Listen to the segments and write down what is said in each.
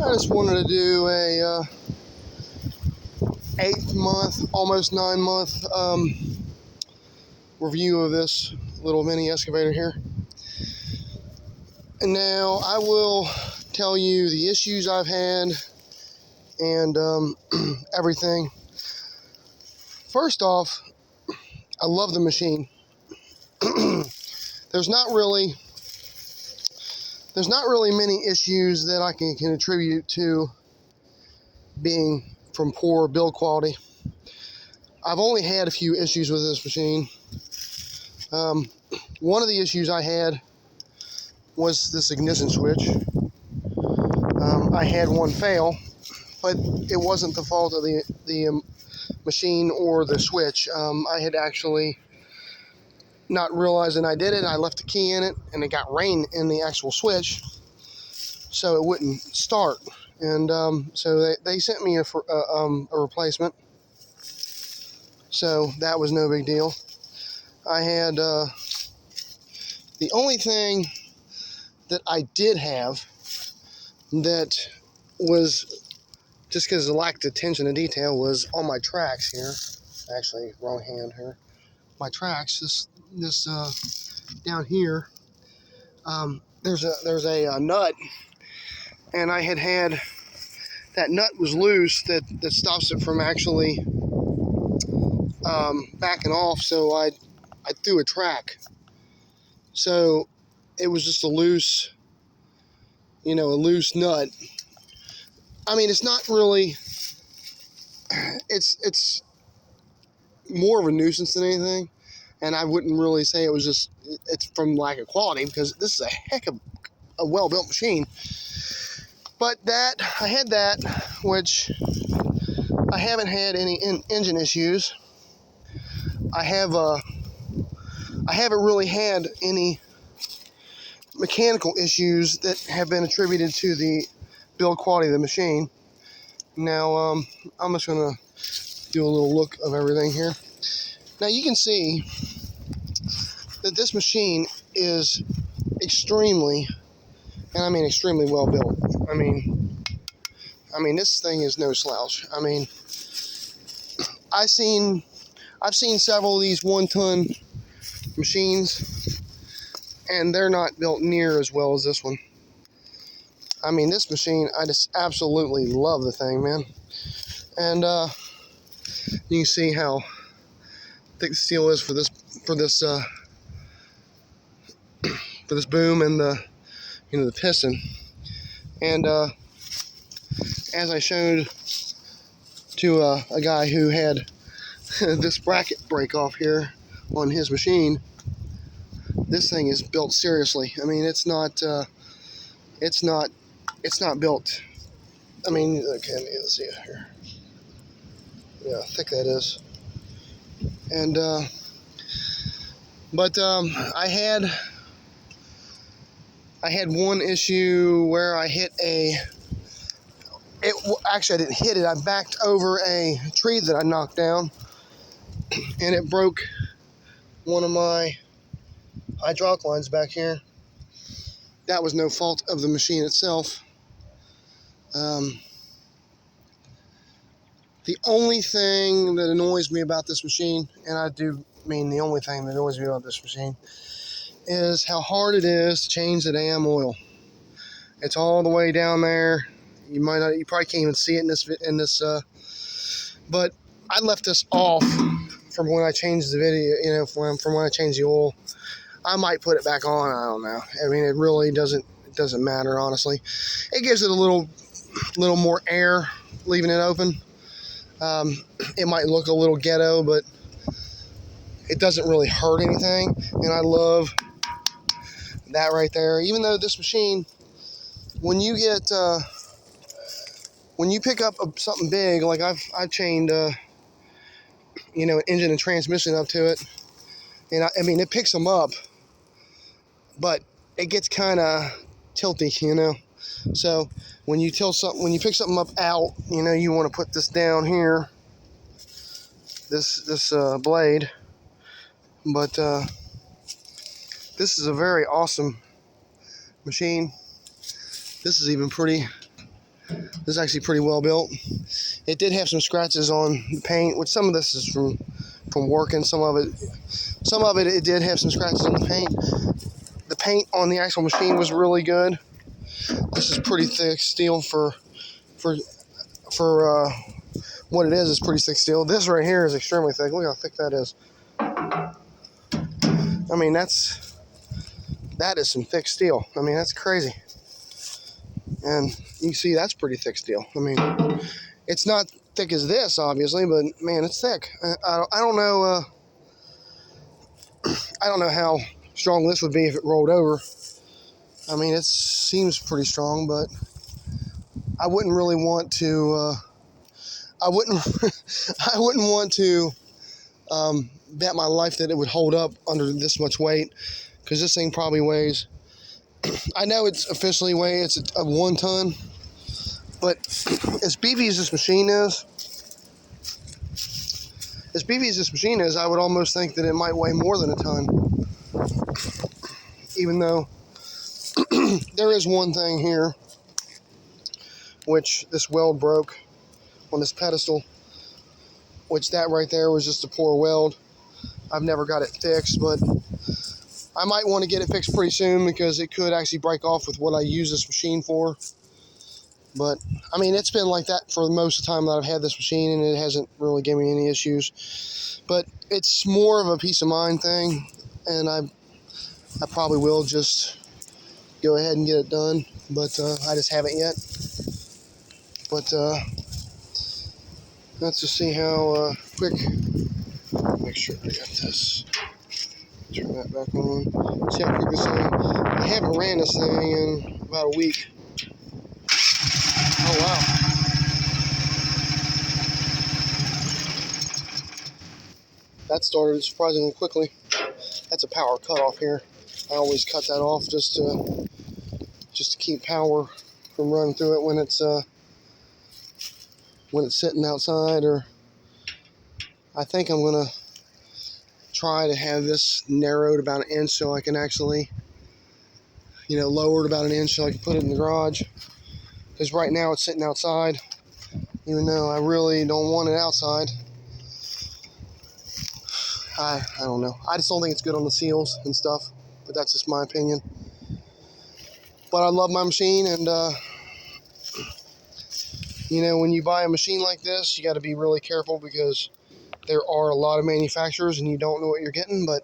I just wanted to do a 8-month, almost 9-month review of this little mini excavator here. And now I will tell you the issues I've had and everything. First off, I love the machine. There's not really many issues that I can attribute to being from poor build quality. I've only had a few issues with this machine. One of the issues I had was this ignition switch. I had one fail, but it wasn't the fault of the machine or the switch. I had actually not realizing I did it. I left the key in it, and it got rain in the actual switch, so it wouldn't start. And so they sent me a replacement. So that was no big deal. I had the only thing that I did have that was just because of the lack of attention to detail was on my tracks here. Actually, wrong hand here. My tracks, this down here, there's a nut, and I had that nut was loose that stops it from actually backing off. So I threw a track. So it was just a loose nut. I mean, it's not really. It's more of a nuisance than anything, and I wouldn't really say it's from lack of quality, because this is a heck of a well-built machine. But I had that, which I haven't had any engine issues. I haven't really had any mechanical issues that have been attributed to the build quality of the machine. Now, I'm just going to do a little look of everything here. Now, you can see that this machine is extremely, and I mean extremely well built. I mean, this thing is no slouch. I mean, I've seen several of these 1-ton machines, and they're not built near as well as this one. I mean, this machine, I just absolutely love the thing, man. And you can see how thick the steel is for this boom and the piston. And as I showed to a guy who had this bracket break off here on his machine, this thing is built seriously. I mean, it's not built. I mean, okay, let's see here. Yeah, how thick that is. And but I had one issue where I hit actually I didn't hit it. I backed over a tree that I knocked down, and it broke one of my hydraulic lines back here. That was no fault of the machine itself. The only thing that annoys me about this machine, and I do mean the only thing that annoys me about this machine, is how hard it is to change the damn oil. It's all the way down there. You probably can't even see it in this. But I left this off from when I changed the video. From when I changed the oil. I might put it back on. I don't know. I mean, it really doesn't matter, honestly. It gives it a little more air, leaving it open. It might look a little ghetto, but it doesn't really hurt anything. And I love that right there. Even though this machine, when you pick up something big, like I've chained an engine and transmission up to it, and I mean, it picks them up, but it gets kind of tilty, So when you pick something up out, you want to put this down here, this blade. But this is a very awesome machine. This is even pretty This is actually pretty well built. It did have some scratches on the paint, which some of this is from working. Some of it did have some scratches on the paint. The paint on the actual machine was really good. This is pretty thick steel for what it is. It's pretty thick steel. This right here is extremely thick. Look how thick that is. I mean, that is some thick steel. I mean, that's crazy. And you can see that's pretty thick steel. I mean, it's not thick as this, obviously, but man, it's thick. I don't know. I don't know how strong this would be if it rolled over. I mean, it seems pretty strong, but I wouldn't really want to. I wouldn't want to bet my life that it would hold up under this much weight, because this thing probably weighs. I know it's officially it's a 1 ton, but as beefy as this machine is, I would almost think that it might weigh more than a ton. Even though there is one thing here, which this weld broke on this pedestal, which that right there was just a poor weld. I've never got it fixed, but I might want to get it fixed pretty soon, because it could actually break off with what I use this machine for. But I mean, it's been like that for most of the time that I've had this machine, and it hasn't really given me any issues. But it's more of a peace of mind thing, and I probably will just go ahead and get it done, but I just haven't yet. But let's just see how quick. Make sure I got this. Turn that back on. See how quick this thing. I haven't ran this thing in about a week. Oh wow. That started surprisingly quickly. That's a power cutoff here. I always cut that off just to keep power from running through it when it's sitting outside. Or I think I'm gonna try to have this narrowed about 1 inch so I can actually, lower it about 1 inch so I can put it in the garage. Because right now it's sitting outside, even though I really don't want it outside. I don't know. I just don't think it's good on the seals and stuff, but that's just my opinion. But I love my machine, and when you buy a machine like this, you got to be really careful, because there are a lot of manufacturers and you don't know what you're getting. But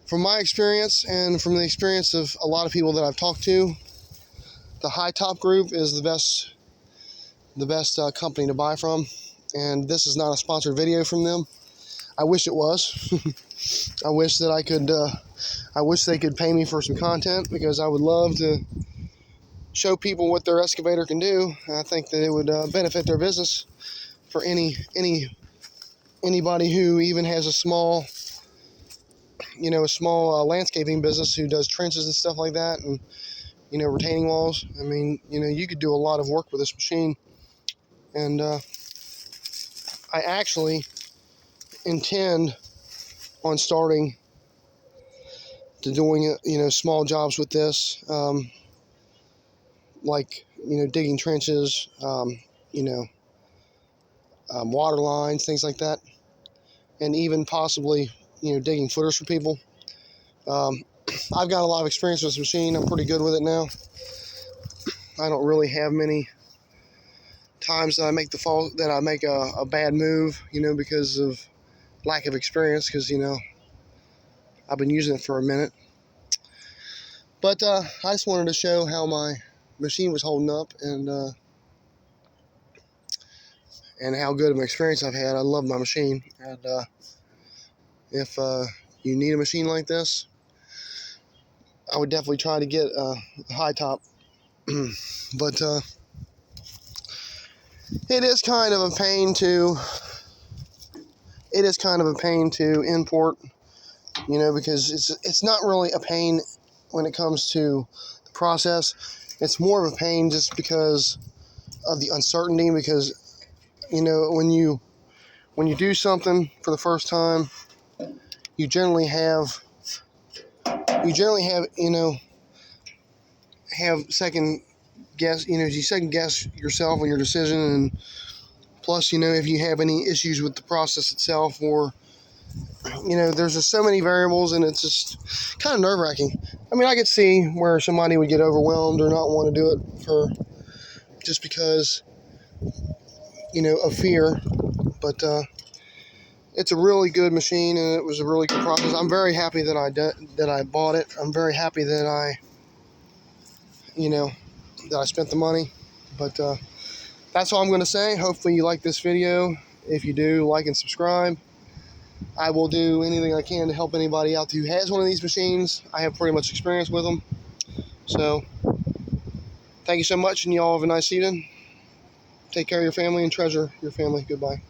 from my experience, and from the experience of a lot of people that I've talked to, the Ht-10 group is the best company to buy from. And this is not a sponsored video from them. I wish it was. I wish that I could. I wish they could pay me for some content, because I would love to show people what their excavator can do. I think that it would benefit their business for anybody who even has a small landscaping business who does trenches and stuff like that, and retaining walls. I mean, you could do a lot of work with this machine, and I actually intend on starting to doing small jobs with this, like digging trenches, water lines, things like that, and even possibly digging footers for people. I've got a lot of experience with this machine. I'm pretty good with it now. I don't really have many times that I make a bad move, because of lack of experience, because I've been using it for a minute. But I just wanted to show how my machine was holding up, and how good of an experience I've had. I love my machine, and if you need a machine like this, I would definitely try to get a Ht-10. But it is kind of a pain to import, because it's not really a pain when it comes to the process. It's more of a pain just because of the uncertainty, because when you do something for the first time, you generally have second guess, you second guess yourself on your decision, and plus, if you have any issues with the process itself, or there's just so many variables, and it's just kind of nerve-wracking. I mean, I could see where somebody would get overwhelmed or not want to do it for just because of fear, but it's a really good machine, and it was a really good process. I'm very happy that I bought it. I'm very happy that I spent the money. But that's all I'm going to say. Hopefully you like this video. If you do, like and subscribe. I will do anything I can to help anybody out who has one of these machines. I have pretty much experience with them. So thank you so much, and you all have a nice evening. Take care of your family and treasure your family. Goodbye.